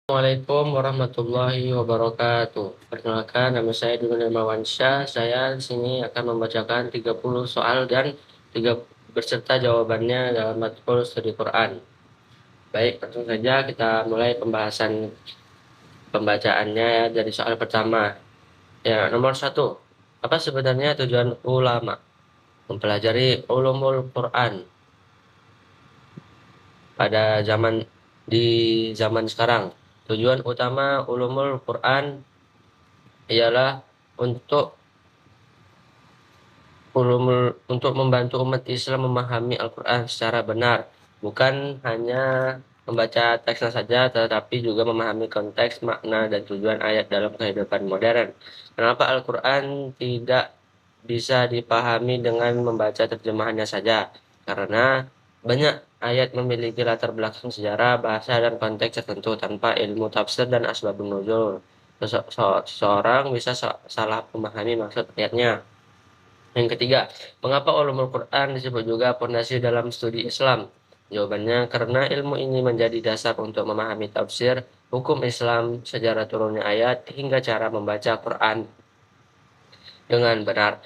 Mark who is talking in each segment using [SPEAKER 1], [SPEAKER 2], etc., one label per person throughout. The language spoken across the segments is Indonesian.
[SPEAKER 1] Assalamualaikum warahmatullahi wabarakatuh. Perkenalkan, nama saya Dudun Hermawansyah. Saya di sini akan membacakan 30 soal dan 3 berserta jawabannya dalam matkul studi Quran. Baik, langsung saja kita mulai pembahasan pembacaannya ya, dari soal pertama. Ya, nomor 1. Apa sebenarnya tujuan ulama mempelajari ulumul Quran pada di zaman sekarang? Tujuan utama ulumul Quran ialah untuk untuk membantu umat Islam memahami Al-Quran secara benar, bukan hanya membaca teksnya saja, tetapi juga memahami konteks, makna, dan tujuan ayat dalam kehidupan modern. Kenapa Al-Quran tidak bisa dipahami dengan membaca terjemahannya saja? Karena banyak ayat memiliki latar belakang sejarah, bahasa, dan konteks tertentu. Tanpa ilmu tafsir dan asbabun nuzul, seseorang bisa salah memahami maksud ayatnya. Yang ketiga, mengapa ulumul Quran disebut juga pondasi dalam studi Islam? Jawabannya, karena ilmu ini menjadi dasar untuk memahami tafsir, hukum Islam, sejarah turunnya ayat, hingga cara membaca Quran dengan benar.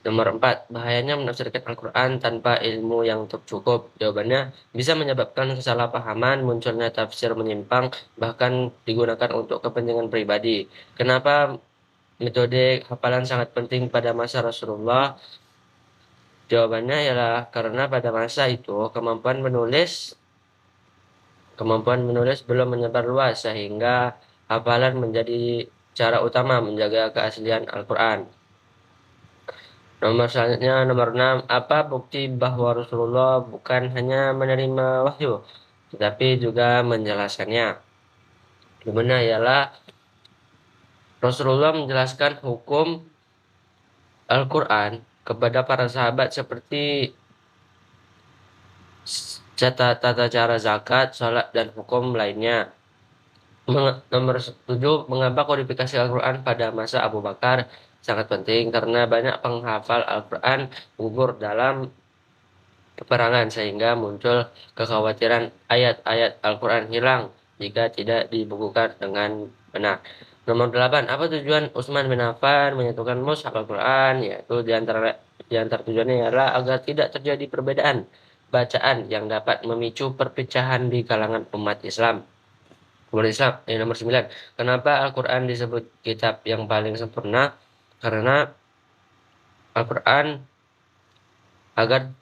[SPEAKER 1] Nomor 4, bahayanya menafsirkan Al-Quran tanpa ilmu yang cukup. Jawabannya, bisa menyebabkan kesalahpahaman, munculnya tafsir menyimpang, bahkan digunakan untuk kepentingan pribadi. Kenapa metode hafalan sangat penting pada masa Rasulullah? Jawabannya ialah karena pada masa itu kemampuan menulis belum menyebar luas sehingga hafalan menjadi cara utama menjaga keaslian Al-Quran. Nomor selanjutnya, nomor 6, apa bukti bahwa Rasulullah bukan hanya menerima wahyu, tetapi juga menjelaskannya? Jawabannya ialah Rasulullah menjelaskan hukum Al-Quran kepada para sahabat seperti tata cara zakat, salat, dan hukum lainnya. Nomor 7, mengapa kodifikasi Al-Quran pada masa Abu Bakar sangat penting? Karena banyak penghafal Al-Quran gugur dalam peperangan sehingga muncul kekhawatiran ayat-ayat Al-Quran hilang jika tidak dibukukan dengan benar. Nomor 8, apa tujuan Utsman bin Affan menyatukan mushaf Al-Quran? Yaitu di antara tujuannya adalah agar tidak terjadi perbedaan bacaan yang dapat memicu perpecahan di kalangan umat Islam. Nomor 9. Kenapa Al-Quran disebut kitab yang paling sempurna? Karena Al-Quran agar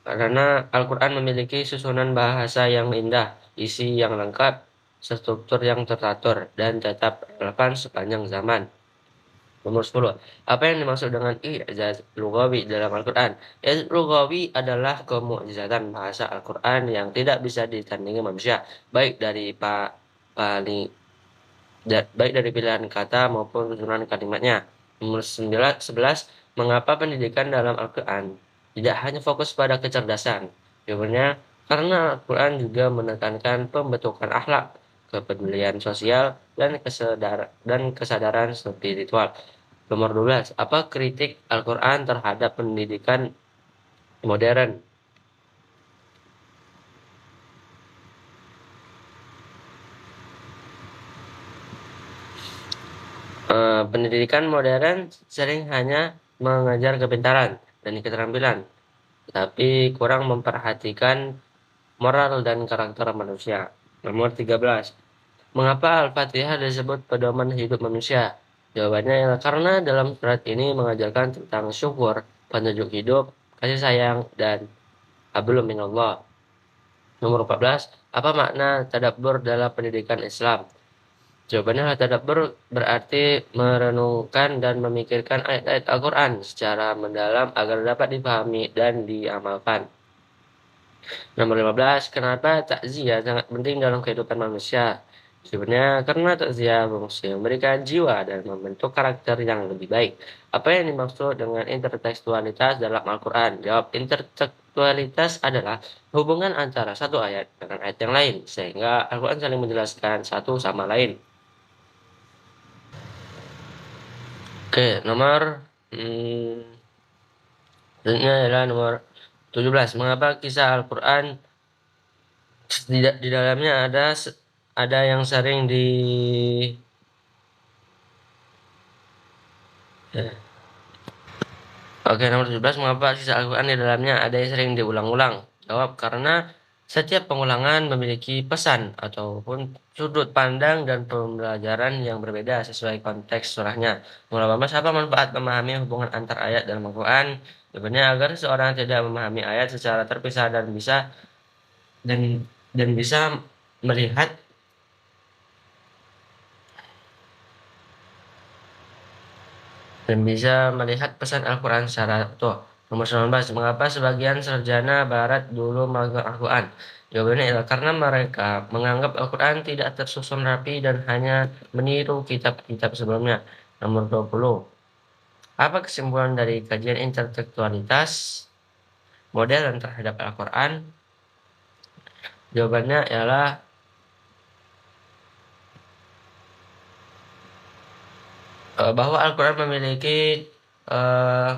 [SPEAKER 1] karena Al-Quran memiliki susunan bahasa yang indah, isi yang lengkap, struktur yang teratur, dan tetap relevan sepanjang zaman. Nomor 10. Apa yang dimaksud dengan i'jaz lugawi dalam Al-Quran? I'jaz lugawi adalah kemukjizatan bahasa Al-Quran yang tidak bisa ditandingi manusia, baik dari paling baik dari pilihan kata maupun susunan kalimatnya. Nomor 11, mengapa pendidikan dalam Al-Quran tidak hanya fokus pada kecerdasan? Jawabannya, karena Al-Quran juga menekankan pembentukan akhlak, kepedulian sosial, dan kesadaran spiritual. Nomor 12, apa kritik Al-Quran terhadap pendidikan modern? Pendidikan modern sering hanya mengajar kepintaran dan keterampilan, tapi kurang memperhatikan moral dan karakter manusia. Nomor 13. Mengapa Al-Fatihah disebut pedoman hidup manusia? Jawabannya adalah karena dalam surat ini mengajarkan tentang syukur, petunjuk hidup, kasih sayang, dan hablum minallah. Nomor 14. Apa makna tadabbur dalam pendidikan Islam? Jawabannya tadabbur berarti merenungkan dan memikirkan ayat-ayat Al-Quran secara mendalam agar dapat dipahami dan diamalkan. Nomor 15, kenapa takziah sangat penting dalam kehidupan manusia? Sebenarnya karena takziah berfungsi memberikan jiwa dan membentuk karakter yang lebih baik. Apa yang dimaksud dengan intertekstualitas dalam Al-Quran? Jawab, intertekstualitas adalah hubungan antara satu ayat dengan ayat yang lain, sehingga Al-Quran saling menjelaskan satu sama lain. Oke, selanjutnya adalah nomor 17. Mengapa kisah Al-Quran di dalamnya ada ada yang sering Oke, nomor 17, mengapa sisa Al-Quran di dalamnya ada yang sering diulang-ulang? Jawab, karena setiap pengulangan memiliki pesan ataupun sudut pandang dan pembelajaran yang berbeda sesuai konteks surahnya. Mengenai apa manfaat memahami hubungan antar ayat dalam Al-Quran? Sebenarnya agar seorang tidak memahami ayat secara terpisah dan dan bisa melihat pesan Al-Quran secara utuh. Nomor 19, mengapa sebagian sarjana barat dulu melakukan Al-Quran? Jawabannya adalah karena mereka menganggap Al-Quran tidak tersusun rapi dan hanya meniru kitab-kitab sebelumnya. Nomor 20, apa kesimpulan dari kajian intertekstualitas modern terhadap Al-Quran? Jawabannya adalah bahwa Al-Quran memiliki eh,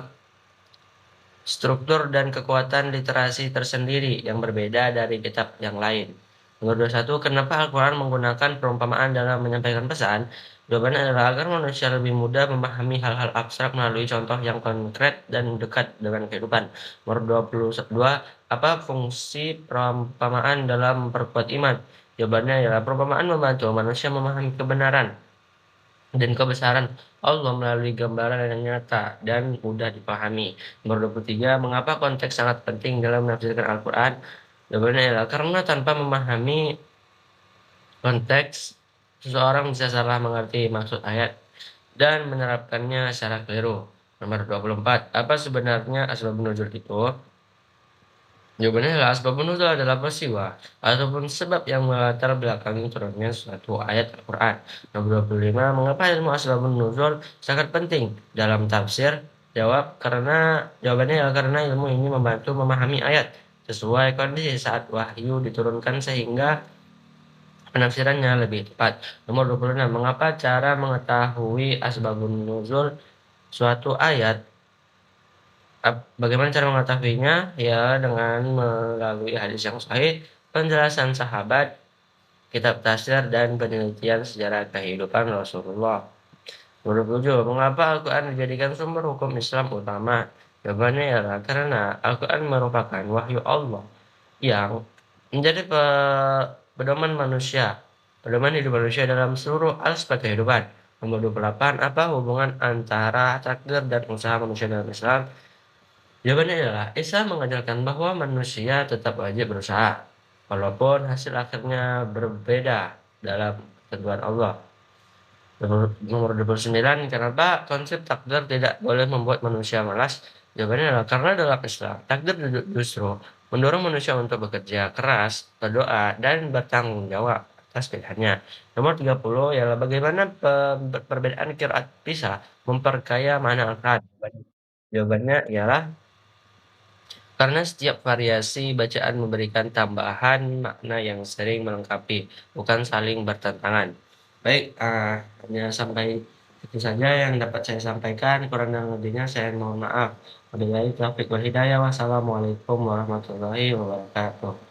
[SPEAKER 1] struktur dan kekuatan literasi tersendiri yang berbeda dari kitab yang lain. Nomor 21, kenapa Al-Quran menggunakan perumpamaan dalam menyampaikan pesan? Jawabannya adalah agar manusia lebih mudah memahami hal-hal abstrak melalui contoh yang konkret dan dekat dengan kehidupan. Nomor 22, apa fungsi perumpamaan dalam memperkuat iman? Jawabannya adalah perumpamaan membantu manusia memahami kebenaran dan kebesaran Allah melalui gambaran yang nyata dan mudah dipahami. Nomor 23, mengapa konteks sangat penting dalam menafsirkan Al-Quran? Jawabannya adalah karena tanpa memahami konteks, seseorang bisa salah mengerti maksud ayat dan menerapkannya secara keliru. Nomor 24, apa sebenarnya asbab nuzul itu? Jawabannya adalah asbabun nuzul adalah peristiwa ataupun sebab yang melatar belakangi turunnya suatu ayat Al-Quran. Nomor 25, mengapa ilmu asbabun nuzul sangat penting dalam tafsir? Jawabannya adalah karena ilmu ini membantu memahami ayat sesuai kondisi saat wahyu diturunkan sehingga penafsirannya lebih tepat. Nomor 26, mengapa cara mengetahui asbabun nuzul suatu ayat? Bagaimana cara mengetahuinya? Ya, dengan melalui hadis yang sahih, penjelasan sahabat, kitab tafsir, dan penelitian sejarah kehidupan Rasulullah. Nomor 27, mengapa Al-Quran dijadikan sumber hukum Islam utama? Jawabannya adalah karena Al-Quran merupakan wahyu Allah yang menjadi pedoman manusia, pedoman hidup manusia dalam seluruh aspek kehidupan. Nomor 28, apa hubungan antara takdir dan usaha manusia dalam Islam? Jawabannya adalah Islam mengajarkan bahwa manusia tetap wajib berusaha, walaupun hasil akhirnya berbeda dalam ketentuan Allah. Nomor 29, kenapa konsep takdir tidak boleh membuat manusia malas? Jawabannya adalah karena dalam Islam, takdir justru mendorong manusia untuk bekerja keras, berdoa, dan bertanggung jawab atas pilihannya. Nomor 30, ialah bagaimana perbedaan qiraat bisa memperkaya makna Al-Quran. Jawabannya ialah karena setiap variasi bacaan memberikan tambahan makna yang sering melengkapi, bukan saling bertentangan. Baik, hanya sampai itu saja yang dapat saya sampaikan. Kurang dan lebihnya saya mohon maaf. Wabillahi taufiq wal hidayah. Wassalamualaikum warahmatullahi wabarakatuh.